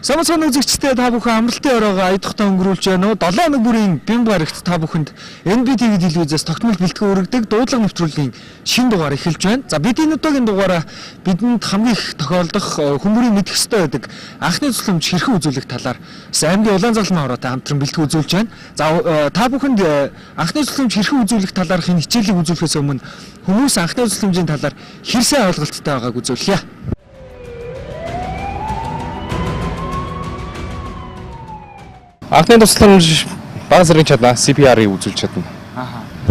Самцон үзэгчтэй та бүхэн амралтын оройгоо аядахтаа өнгөрүүлж байна уу? 7 хоног бүрийн бямба гарагт та бүхэнд NBTV телевизээс тогтмол бэлтгэн өргөдөг дуудлага нэвтрүүлгийн шинэ дугаар эхэлж байна. За бид энэ удаагийн дугаараа бидэнд хамгийн их тохиолдох хүмүүрийн мэдэх ёстой байдаг анхны цуцламж хэрхэн үзүүлэх талаар аймгийн Улаанзаалмын хороотой хамтран бэлтгэн үзүүлж байна. За та бүхэнд анхны цуцламж хэрхэн үзүүлэх талаарх энэ хичээлийг үзүүлэхээс өмнө хүмүүс анхны цуцламжийн талаар хэрхэн ойлголттой байгааг үзүүлье. Анхны тусламж бага сарын чадна CPR-ыг үзүүлж чадна.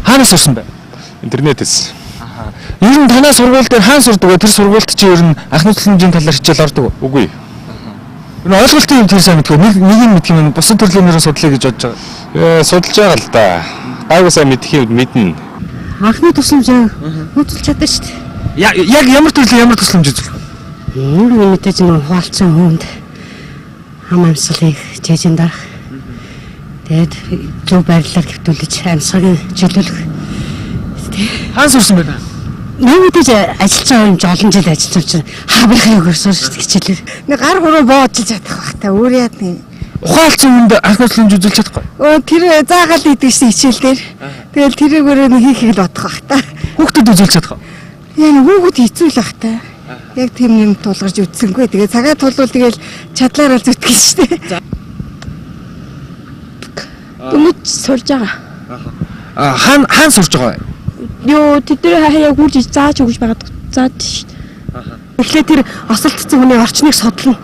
Хаанаас сурсан бэ? Интернетээс. Ер нь танай сургууль дээр хаан сурдаг вэ? Тэр сургуульд чи ер нь анхны тусламжийн талаар хичээл ордог уу? Үгүй. Энэ ойлголтын юм тэр сайн мэдгүй. Нэг юм мэдх юм бусад төрлөөнөөр судлаа гэж бодож байгаа. Судалж байгаа л да. Гайгүй сайн мэдэх юм мэднэ. Анхны тусламжаа үзүүлж чадна шүү дээ. Яг ямар тусламж үзүүлэх вэ? Юу мэдээж нэг хуалцсан хүнд хам амьсгалыг жижиг дарах. Тэгээд зөв байрлалаар хэвтүүлж амьсгалыг чөлөөлөх. Хаан сурсан байна. Нэгдэж ажиллаж байгаа юм жолон жил ажиллаж хаврахыг өгсөн шүү дээ хичээлээр. Нэг гар гурав боодж чадах байх та өөр яа нэг Ухаалцсан хүнд анхны тусламж үзүүлж чадахгүй. Тэр заагаал идэг шин хичээлээр. Тэгэл тэрүүгээр нэг хийх л бодох байх та. Хүүхдэд үзүүлж чадах. Яа нэг хүүхэд хэцүү л байх та. Яг тийм юм тулгарч үтсэнгүй. Тэгээ цагаа тулвал тэгэл чадлаараа зүтгэж шүү дээ. Дүмж сурж байгаа. Хаан сурж байгаа. Юу тэдний хаяа гүрж зааж өгч байгаад заад шүү дээ. Тэгэхээр тэр осолтцсон хүний орчныг судлана.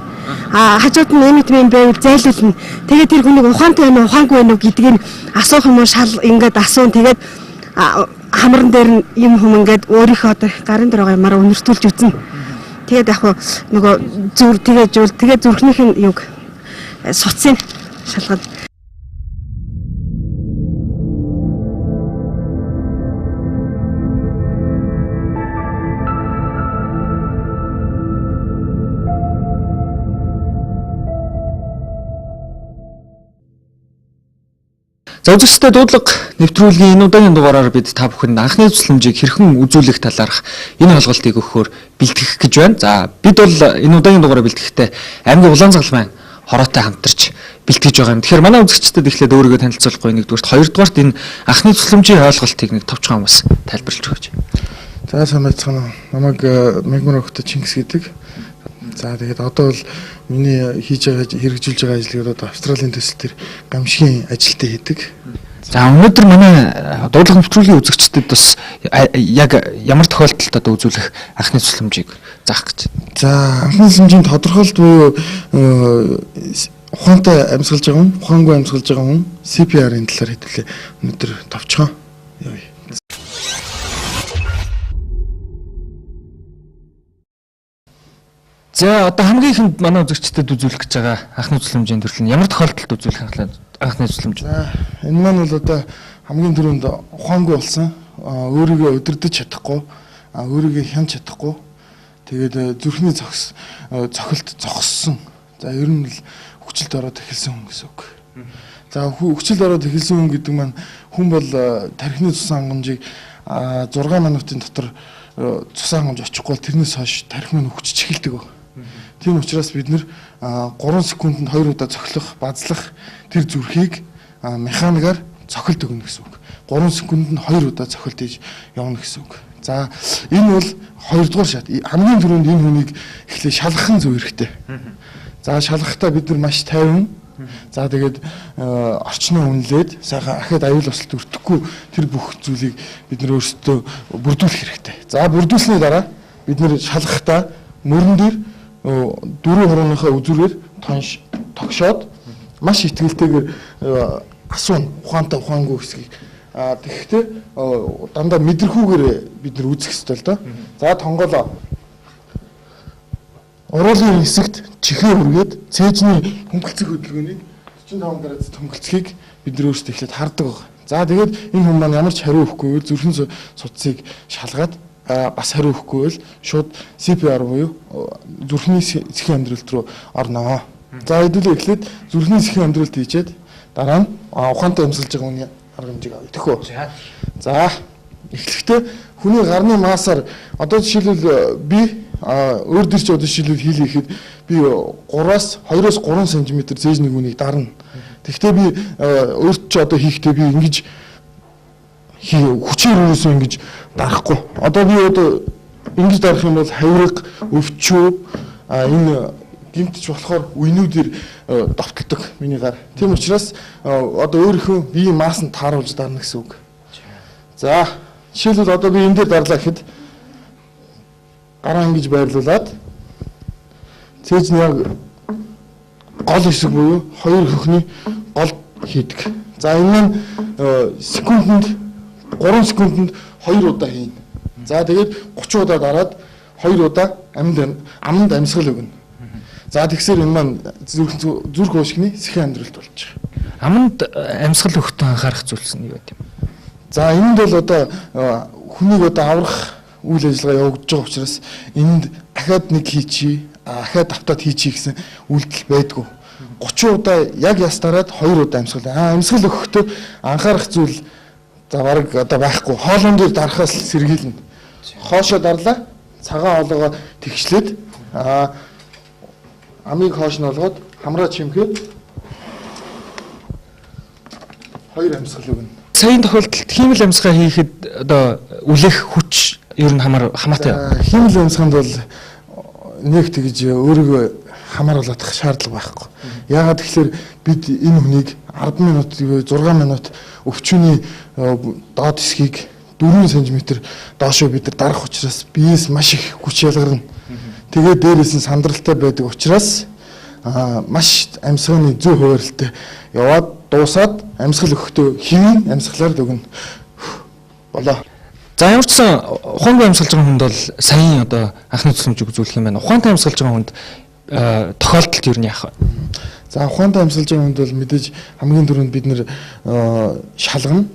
Хажууд нь эмэтмэн байвал зайлуулна. Тэгээд тэр хүнийг ухаантай байна уу, ухаангүй байна уу гэдгийг асуух юм уу шал ингээд асуун. Тэгээд хамран дээр нь юм хүм ингээд өөрийнхөө одоо гарын дээр байгаа юмараа өнөртүүлж үзнэ. Тэгээд яг нөгөө тэгээд зүрхнийх нь юг суцын шалгад. За үзэгчдээ дуудлага нэвтрүүлгийн энэ удаагийн дугаараар бид та бүхэнд анхны тусламжийг хэрхэн үзүүлэх талаарх энэ ойлголтыг өгөхөөр бэлтгэх гэж байна. За бид бол энэ удаагийн дугаараа бэлтгэхдээ аймгийн Улаанзаалмын хороотой хамтарч бэлтгэж байгаа юм. Тэгэхээр манай үзэгчдэд эхлээд өөрийгөө танилцуулахгүй нэгдүгээрт, хоёрдугаарт энэ анхны тусламжийн ойлголтыг нэг товчхон хүмүүс тайлбарлаж өгөөч. За сайн байцгаана. Намайг Мегмар охтой Чингис гэдэг. За тэгээд одоо бол миний хийж байгаа хэрэгжүүлж байгаа ажлыг одоо Австралийн төсөл төр гамшигын ажилтаа хийдэг. За өнөөдөр манай дуудлага нэвтрүүлгийн үзэгчдэд бас яг ямар тохиолдолд одоо үзүүлэх анхны тусламжийг заах гэж. За анхны тусламжийн тодорхойлт буюу ухаантай амьсгалж байгаа хүн, ухаангүй амьсгалж байгаа хүн CPR-ын талаар хэвлээ. Өнөөдөр товчхон явъя. За одоо хамгийн ихэнд манай үзэгчдэд үзүүлэх гэж байгаа анхны тусламжийн төрөл нь ямар тохиолдолд үзүүлэх анхны тусламж? За энэ маань бол одоо хамгийн түрүүнд ухаангүй болсон, өөрийгөө удирдах чадахгүй, өөрийгөө хянаж чадахгүй, тэгээд зүрхний цохилт зогссон. За ер нь л хүчилд ороод эхэлсэн хүн гэсэн үг. За хүчилд ороод эхэлсэн хүн гэдэг маань хүн бол тархины цус хангамжийг 6 минутын дотор цус хангамж очихгүй бол тэрнээс хойш тархи маань хүчиж эхэлдэг. Тийм учраас бид нэр 3 секундэд 2 удаа цохилох, базлах тэр зүрхийг механикаар цохилт өгнө гэсэн үг. 3 секундэд 2 удаа цохилт хийж явна гэсэн үг. За энэ бол хоёрдугаар шат. Хамгийн түрүүнд энэ хүнийг эхлээ шалгахын зөв хэрэгтэй. За шалгахдаа бид нар маш тайван. За тэгээд орчноо үнэлээд сайхан ахад аюул осолт өртөхгүй тэр бүх зүйлийг бид нар өөрсдөө бүрдүүлэх хэрэгтэй. За бүрдүүлсний дараа бид нар шалгахдаа мөрөн дээр дөрвөн хурууныхаа үзүүрээр тогшоод маш итгэлтэйгээр асуун ухаантай ухаангүй хэсгийг тэгэхдээ дандаа мэдрэхүүгээр бид нар үзэх ёстой л доо. За тонголоо. Уруулын хэсэгт чихээ үргээд цээжний хөнгөлцөх хөдөлгөөний 45 градус хөнгөлцөхийг бид нар өөрсдөө эхлээд хардаг баг. За тэгээд энэ хүн маань ямар ч хариу өгөхгүй бол зүрхэн судсыг шалгаад бас хариу өгөхгүй бол шууд CPR буюу зүрхний сэхийн амьдралт руу орноо. За хэдүүлээ эхлээд зүрхний сэхийн амьдралт хийчээд дараа нь ухаантай амьсгалж байгаа хүний арга хэмжээг авъя. Тэхүү. За эхлэхдээ хүний гарны маасаар одоо жишээлбэл би Өөр дөр чи одоо жишээлбэл хил хийхэд би 2-оос 3 см зээж нэг үнийг дарна. Тэгэхдээ би өөрт чи одоо хийхдээ би ингэж хүчээр өрөөсөө ингэж дарахгүй. Одоо би ингэж дарах юм бол хавирга, өвчөө энэ гимтж болохоор үенүүдээр довтолдог миний гар. Тийм учраас одоо өөрийнхөө биеийн маасанд тааруулж дарна гэсэн үг. За жишээлбэл одоо би энэ дээр дарлаа гэхэд гараа ингэж байрлуулад цээж нь яг гол хэсэг буюу хоёр хөхний гол хийдэг. За энэ маань секундэд 3 секундэд 2 удаа хийн. За тэгээд 30 удаа дараад 2 удаа аманд амьсгал өгнө. За тэгсээр энэ маань зүрх уушгины сэхэн амьдралд болж байгаа. Аманд амьсгал өгтөн анхаарах зүйлс нь юу гэдэм? За энд бол одоо хүнийг аврах үйл ажиллагаа явагдаж байгаа учраас энд дахиад нэг хийчи, дахиад давтаад хийчи гэсэн үйлдэл байдгүй. 30 удаа яг ястараад 2 удаа амьсгал. Амьсгал өгөхдөө анхаарах зүйл за бараг одоо байхгүй. Хоолон дээр дарахаас сэргийлнэ. Хоошоо дарлаа, цагаан олоогоо тэгшлээд амийг хоош нь олгоод хамраа чимхээд 2 амьсгал өгнө. Саяын тохиолдолд хиймэл амьсгаа хийхэд одоо үлэх хүч ер нь хамаатай. Хиймэл амьсганд бол нэг тэгж өөрийгөө хамааруулах шаардлага байхгүй. Яагаад тэгэхээр бид энэ хүнийг 10 минут 6 минут өвчүүний доод хэсгийг 4 см доошоо бид дарах учраас биеэс маш их хүч ялгарна. Тэгээд дээрээс нь сандралтай байдаг учраас маш амьсганы зөв хуваарлалтай яваад дуусаад амьсгал өгөхдөө хэвийн амьсгалаар өгнө. Болоо. За ямар ч сан ухаангүй амьсгалж байгаа хүнд бол саяын одоо анхны тусламж үзүүлэх юм байна. Ухаантай амьсгалж байгаа хүнд тохиолдолд ер нь яах вэ? За ухаантай амьсгалж байгаа хүнд бол мэдээж хамгийн түрүүнд бид нэр шалгана.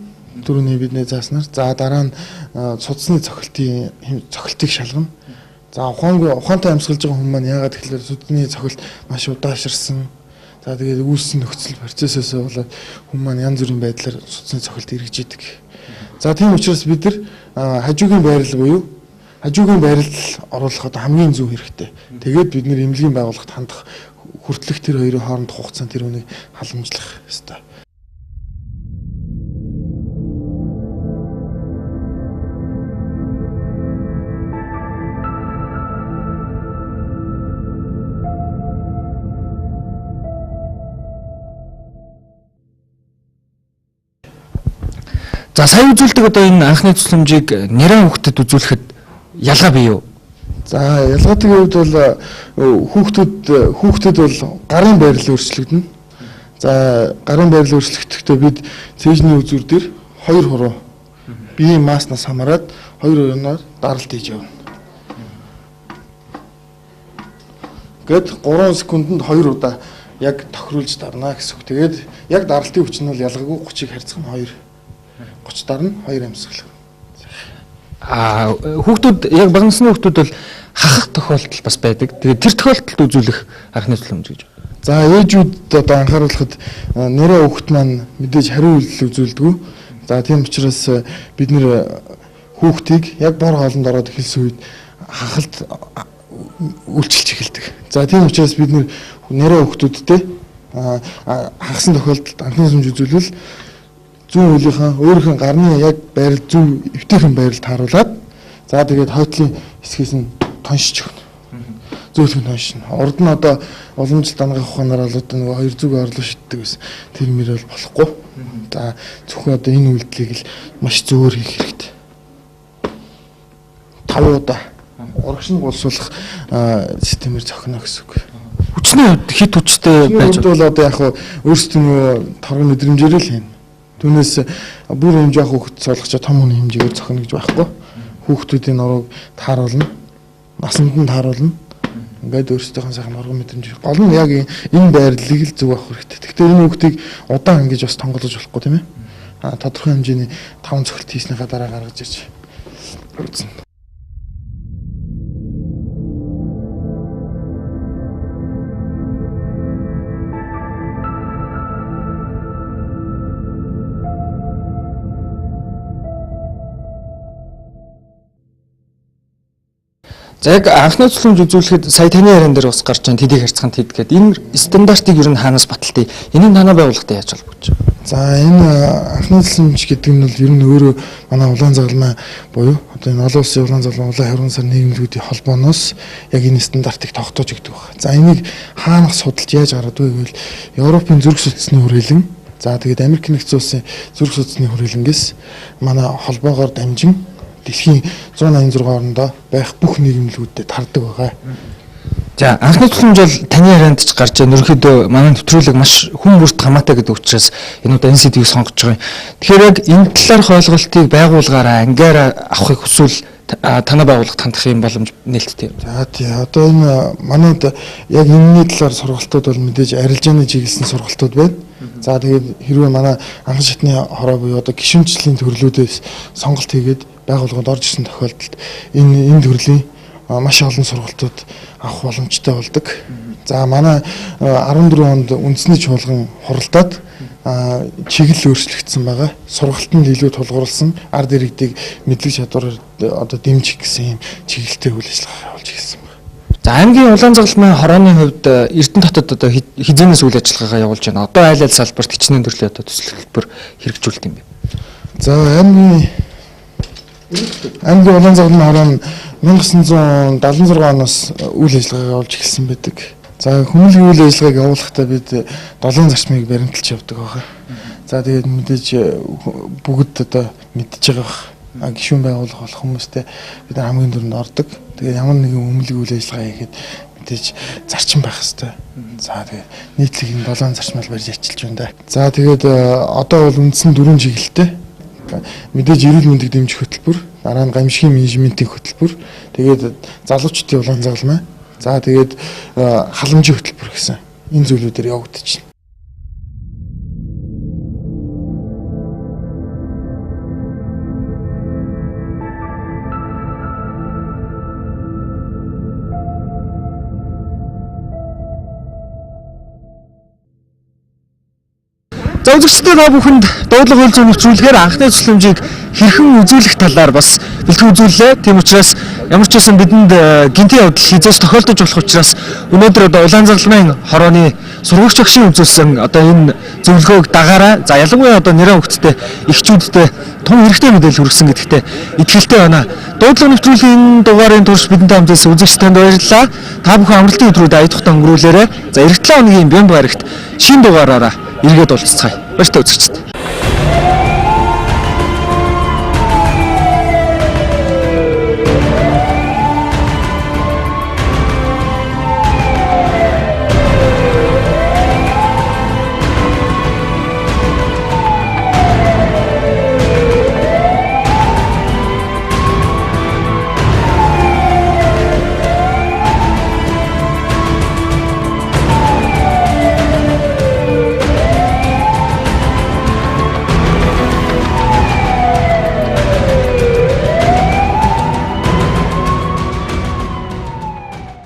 Түрүүний бидний зааснаар. За дараа нь судасны цохилтыг шалгана. За ухаантай амьсгалж байгаа хүн маань яагаад тэгэхээр судасны цохилт маш удаашрсан. За тэгээд үүссэн нөхцөл процессээс болоод хүн маань янз бүрийн байдлаар судасны цохилт эргэж идэг. За тийм учраас бид нар хажуугийн байрал буюу хажуугийн байрал оруулах одоо хамгийн зөв хэрэгтэй. Тэгээд бид нэр эмнэлгийн байгууллагт хандах хүртэлх тэр хоёрын хоорондох хугацаанд тэр үнийг халамжлах ёстой. За сая үзүүлдэг одоо энэ анхны тусламжийг нэрэн хүүхдэд үзүүлэхэд ялгаа бий юу? За ялгаатын хувьд бол хүүхдэд бол гарын байрал өөрчлөгдөнө. За гарын байрал өөрчлөгдөхдөө бид цээжний үзүүр дээр 2 хуруу биеийн масснаас хамаарат 2 хуруунаар даралт хийж явна. Гэт 3 секундэд 2 удаа яг тохируулж дарна гэсэн үг. Тэгээд яг даралтын хүч нь бол ялгаагүй 30-ыг харьцах нь 2. 30 дарна 2 амьсгал. Хүүхдүүд яг багнасны хүүхдүүд бол хахах тохиолдол бас байдаг. Тэгээд тэр тохиолдолд үзүүлэх анхны тусламж гэж. За ээжүүд одоо анхааруулахад нэрээ хүүхд маань мэдээж хариу үйлдэл үзүүлдэг. За тийм учраас бид нэр хүүхдийг яг бор хоолнд ороод эхэлсэн үед хахалт үйлчилж эхэлдэг. За тийм учраас бид нэрээ хүүхдүүдтэй хагасан тохиолдолд анхны тусламж үзүүлвэл зүүн хөлийнхаа өөрийнхөө гарны яг байрал зөв эвтэйхэн байрал тааруулаад за тэгээд хойтлын хэсгээс нь тоншиж өгнө. Зөөлхөн тоншно. Урд нь одоо уламжлалт дангаах ухаанаар бол одоо нэг 2 зүг орлоо шиддэг гэсэн. Тэр мөр бол болохгүй. За зөвхөн одоо энэ үйлдэлийг л маш зөөр хийх хэрэгтэй. 5 удаа урагш нь боловсруулах системээр зохино гэсэн үг. Хүчний хувьд хит хүчтэй байж бол одоо яг өөрсдөө торгон мэдрэмжээр л хийнэ. Түүнээс бүр хэмжээ авах хүүхэд цолгочоо том хүний хэмжээгээр зохино гэж байхгүй. Хүүхдүүдийн нурууг тааруулна. Насанд нь тааруулна. Ингээд өөрсдийнхөө сайхан оргон мэдрэмж. Гол нь яг энэ байрлалыг л зөв авах хэрэгтэй. Гэхдээ энэ хүүхдийг удаан ингэж бас тонголож болохгүй тийм ээ. Тодорхой хэмжээний 5 цохилт хийснийхаа дараа гаргаж ирж үзнэ. За яг анхны төсөлмж үзүүлэхэд сая таны яриан дээр бас гарч байгаа тэдийг харьцан тэд гэдэг энэ стандартыг ер нь хаанаас баталтай энийг танай байгууллагатай яаж холбогдож байгаа? За энэ анхны төсөлмж гэдэг нь бол ер нь өөрөө манай улаан загалмай буюу одоо энэ олон улсын улаан загалмай улаан хаврын нийгэмлэгүүдийн холбооноос яг энэ стандартыг тогтоож өгдөг байна. За энийг хаанаас судалж яаж гаргадаг вэ гэвэл Европын зүрх судасны хүрээлэн, за тэгээд Америк нэгдсэн улсын зүрх судасны хүрээлэнгээс манай холбоогоор дамжин дэлхийн 186 орнд байх бүх нийгэмлэгүүдэд тардаг байгаа. За анхны төсөлмж бол таны ярианд ч гарч байгаа. Ерөнхийдөө манай нэвтрүүлэг маш хүн бүрт хамаатай гэдэг учраас энэ удаа энэ сэдвийг сонгож байгаа юм. Тэгэхээр яг энэ талаарх ойлголтыг байгуулгаараа ангиараа авахыг хүсвэл танай байгууллагад хандах юм боломж нээлттэй. За тий одоо энэ манайд яг энэний талаар сургалтууд бол мэдээж арилжааны чиглэсэн сургалтууд байна. За тэгээд хэрвээ манай анхан шатны хороо буюу одоо гишүүнчлэлийн төрлүүдээс сонголт хийгээд байгууллагад орж ирсэн тохиолдолд энэ төрлийн маш олон сургалтууд авах боломжтой болдог. За манай 14 онд үндэсний чуулган хуралдаад чиглэл өөрчлөгдсөн байгаа. Сургалтанд илүү тулгуурласан ард иргэдийг мэдлэг чадвараар одоо дэмжих гэсэн юм чиглэлтэй үйл ажиллагаа явуулж эхэлсэн байна. За аймгийн улаан загалмай хорооны хувьд Эрдэнэ хотод одоо хизээнээс үйл ажиллагаагаа явуулж байна. Одоо айл айл салбарт хичнээн төрлийн одоо төсөл хөтөлбөр хэрэгжүүлдэг юм бэ. За аймгийн улаан загалмай хороо нь 1976 оноос үйл ажиллагаа явуулж эхэлсэн байдаг. За хүмүүнлэгийн үйл ажиллагааг явуулахдаа бид 7 зарчмыг баримталж явдаг байгаа. За тэгээд мэдээж бүгд одоо мэдж байгаа гишүүн байгуулах болох хүмүүстэй бид хамгийн түрүүнд ордог. Тэгээд ямар нэгэн хүмүүнлэгийн үйл ажиллагаа хийхэд мэдээж зарчим байх хэрэгтэй. За тэгээд нийтлэг энэ 7 зарчмаар барьж ачилж байна да. За тэгээд одоо бол үндсэн 4 чиглэлтэй. Мэдээж эрүүл мэндийг дэмжих хөтөлбөр, дараа нь гамшигын менежментийн хөтөлбөр, тэгээд залуучдын улаан загалмай, за тэгээд халамжийн хөтөлбөр гэсэн энэ зүйлүүдээр явагдаж байна. За үзэгчдээ та бүхэнд дуудлага хууль зүйн нэвтрүүлгээр анхны төсөлмжийг хэрхэн үзүүлэх талаар бас бэлтгэн үзүүллээ. Тийм учраас ямар ч байсан бидэнд гинтийн явдал хизээс тохиолдож болох учраас өнөөдөр одоо улаан загалмайн хорооны сургагч агшин үзүүлсэн одоо энэ зөвлөгөөг дагаараа за ялангуяа одоо нэрээ хөвгтдээ эхчүүддээ тун хэрэгтэй мэдээлэл хүргэсэн гэдэгтээ итгэлтэй байна. Дуудлага нэвтрүүлгийн дугаарын турш бидэнтэй хамтсан үзэгч танд баярлалаа. Та бүхэн амралтын өдрүүдэд аятухтан өнгөрүүлээрэй. За эх 7 хоногийн Бямб гарагт шинэ дугаараараа эргээд уулзцгаая. Баяртай үзэгчд.